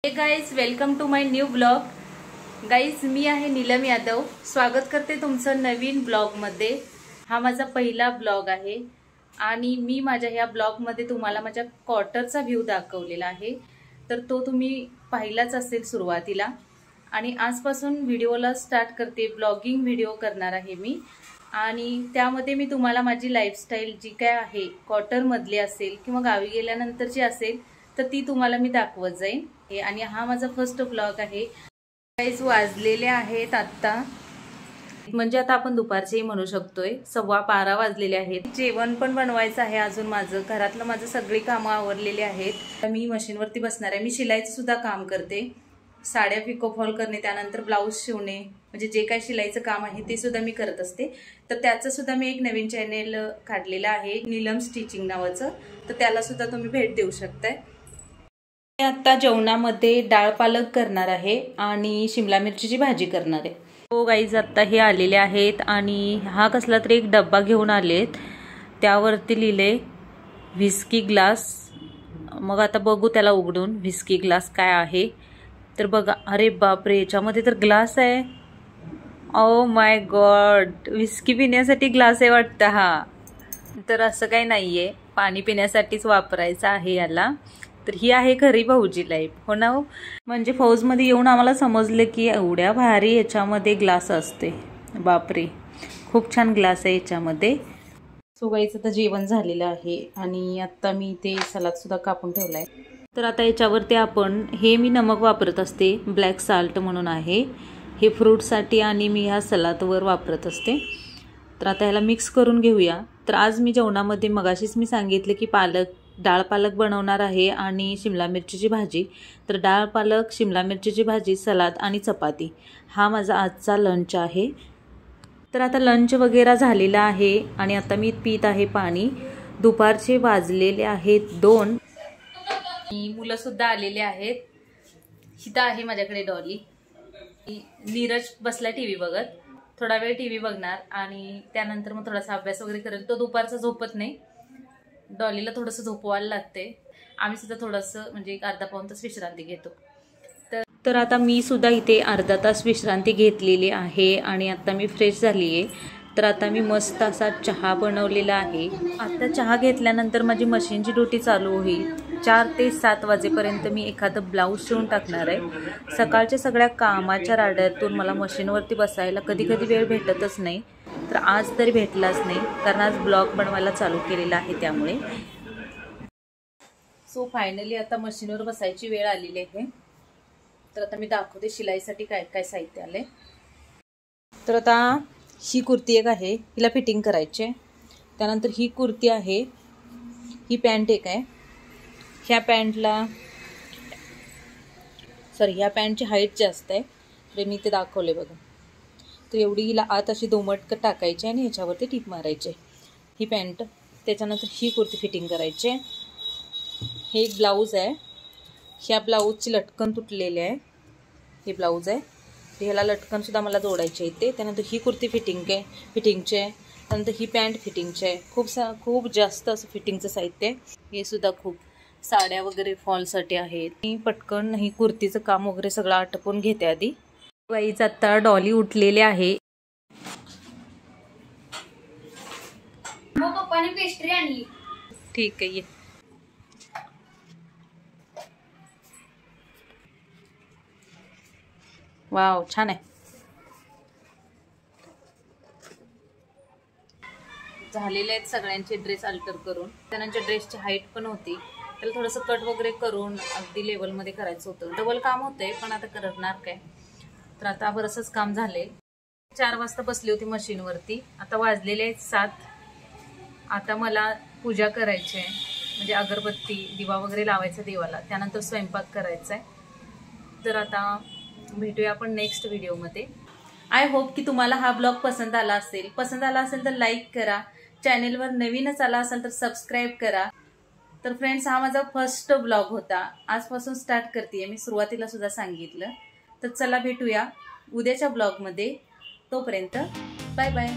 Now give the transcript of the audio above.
हे guys, welcome to my new blog. Guys, मी आहे नीलम यादव। स्वागत करते तुमचं नवीन ब्लॉग मध्ये। हा माझा पहिला ब्लॉग आहे आणि मी माझ्या ह्या ब्लॉग मध्ये तुम्हाला माझ्या क्वार्टरचा व्ह्यू दाखवलेला आहे, तर तो तुम्ही पाहिलाच असेल सुरुवातीला। आणि आजपासून व्हिडिओला स्टार्ट करते, ब्लॉगिंग व्हिडिओ करणार आहे मी। आणि त्यामध्ये मी तुम्हाला माझी लाईफस्टाईल जी काय आहे क्वार्टर मधली असेल किंवा गावी गेल्यानंतरची असेल तर ती तुम्हाला मी दाखवत जाईन। आणि हा माझा फर्स्ट ब्लॉग आहे। गाइस, वाजलेले आहेत आता, म्हणजे आता आपण दुपारचेही म्हणू शकतोय, 12:15 वाजलेले आहेत। जेवण पण बनवायचं आहे अजून। माझं सगळी कामं आवरलेली आहेत। मी मशीनवरती बसणार आहे। मी शिलाईचं सुद्धा काम करते, साड्या पिको फॉल करणे, त्यानंतर ब्लाऊज शिवणे, म्हणजे जे काही शिलाईचं काम आहे ते सुद्धा मी करत असते। तर त्याचं सुद्धा मी एक नवीन चॅनेल काढलेलं आहे, नीलम स्टिचिंग नावाचं, तर त्याला सुद्धा तुम्ही भेट देऊ शकताय। आता जेवणामध्ये डाळ पालक करणार आहे आणि शिमला मिरचीची भाजी करणार आहे। हो गाईज, आता हे आलेले आहेत आणि हा कसला तरी एक डब्बा घेऊन आलेत, त्यावरती लिहिले व्हिस्की ग्लास। मग आता बघू त्याला उघडून व्हिस्की ग्लास काय आहे तर बघा। अरे बापरे, याच्यामध्ये तर ग्लास आहे। ओ माय गॉड, व्हिस्की पिण्यासाठी ग्लास आहे वाटतं हा। तर असं काही नाहीये, पाणी पिण्यासाठीच वापरायचं आहे याला। तर ही आहे खरी भाऊजी लाईफ, हो ना हो। म्हणजे फौजमध्ये येऊन आम्हाला समजलं की एवढ्या भारी याच्यामध्ये ग्लास असते। बापरे, खूप छान ग्लास आहे याच्यामध्ये। सो गाईचं तर जेवण झालेलं आहे आणि आता मी ते सलाद सुद्धा कापून ठेवलाय। तर आता याच्यावरती आपण हे मी नमक वापरत असते, ब्लॅक साल्ट म्हणून आहे हे फ्रूटसाठी, आणि मी ह्या सलादवर वापरत असते। तर आता ह्याला मिक्स करून घेऊया। तर आज मी जेवणामध्ये मगाशीच मी सांगितले की डाळ पालक बनवणार आहे आणि शिमला मिरचीची भाजी। तर डाळ पालक, शिमला मिरचीची भाजी, सलाद आणि चपाती, हा माझा आजचा लंच आहे। तर आता लंच वगैरे झालेला आहे आणि आता मी पीत आहे पाणी। दुपारचे वाजलेले आहेत 2। मुलं सुद्धा आलेले आहेत। हिता आहे माझ्याकडे डॉली। नीरज बसला टीव्ही बघत, थोडा वेळ टीव्ही बघणार आणि त्यानंतर मग थोडासा अभ्यास वगैरे करेल। तो दुपारचा झोपत नाही, डॉलीला थोडंसं झोपवायला लागते। आम्ही सुद्धा थोडंसं म्हणजे एक अर्धा पाऊण तास विश्रांती घेतो। तर आता मी सुद्धा इथे अर्धा तास विश्रांती घेतलेली आहे आणि आता मी फ्रेश झाली आहे। तर आता मी मस्त असा चहा बनवलेला आहे। आता चहा घेतल्यानंतर माझी मशीनची ड्युटी चालू होईल। 4 ते 7 वाजेपर्यंत मी एखादं ब्लाऊज शिवून टाकणार आहे। सकाळच्या सगळ्या कामाच्या राड्यातून मला मशीनवरती बसायला कधी कधी वेळ भेटतच नाही, तर आज तरी भेटलाच नाही, कारण आज ब्लॉग बनवायला चालू केलेला आहे त्यामुळे। सो फायनली आता मशीनवर बसायची वेळ आलेली आहे। तर आता मी दाखवते शिलाईसाठी काय काय साहित्य आले। तर आता ही कुर्ती एक आहे, हिला फिटिंग करायचे। त्यानंतर ही कुर्ती आहे, ही पॅन्ट एक आहे। ह्या पॅन्टची हाईट जास्त आहे, तर मी ते दाखवले बघा। तर एवढी हिला आत अशी दोमटकट टाकायची आणि ह्याच्यावरती टीप मारायचे, ही पॅन्ट। त्याच्यानंतर ही कुर्ती फिटिंग करायचे। हे एक ब्लाऊज आहे, ह्या ब्लाऊजची लटकन तुटलेली आहे, हे ब्लाऊज आहे। ह्याला लटकन सुद्धा मला जोडायचे इथे। त्यानंतर ही कुर्ती फिटिंगचे आहे। त्यानंतर ही पॅन्ट फिटिंगचे आहे। खूप जास्त असं फिटिंगचं साहित्य आहे। हे सुद्धा खूप साड्या वगैरे फॉलसाठी आहेत। मी पटकन ही कुर्तीचं काम वगैरे सगळं आटपून घेते आधी। गाईज, आता डॉली उठलेले आहे। मग पप्पाने पेस्ट्री आणली। ठीक आहे, ये। वाव, छान आहे। झालेले आहेत सगळ्यांचे ड्रेस अल्टर करून। त्यांच्या ड्रेसची हाईट पण होती, त्याला थोडंसं कट वगैरे करून अगदी लेवलमध्ये करायचं होतं। डबल काम होतंय, पण आता करणार काय। तर आता बरंचंच काम झालंय। 4 वाजता बसली होती मशीनवरती, आता वाजलेले आहेत 7। आता मला पूजा करायची आहे, म्हणजे अगरबत्ती दिवा वगैरे लावायचा देवाला, त्यानंतर स्वयंपाक करायचा आहे। तर आता भेटूया आपण नेक्स्ट व्हिडिओमध्ये। आय होप की तुम्हाला हा ब्लॉग पसंत आला असेल तर लाईक करा। चॅनेलवर नवीनच आला असाल तर सबस्क्राईब करा। तर फ्रेंड्स, हा माझा फर्स्ट ब्लॉग होता, आजपासून स्टार्ट करते मी, सुरुवातीला सुद्धा सांगितलं। तर चला भेटूया उद्याच्या ब्लॉगमध्ये, तोपर्यंत बाय बाय।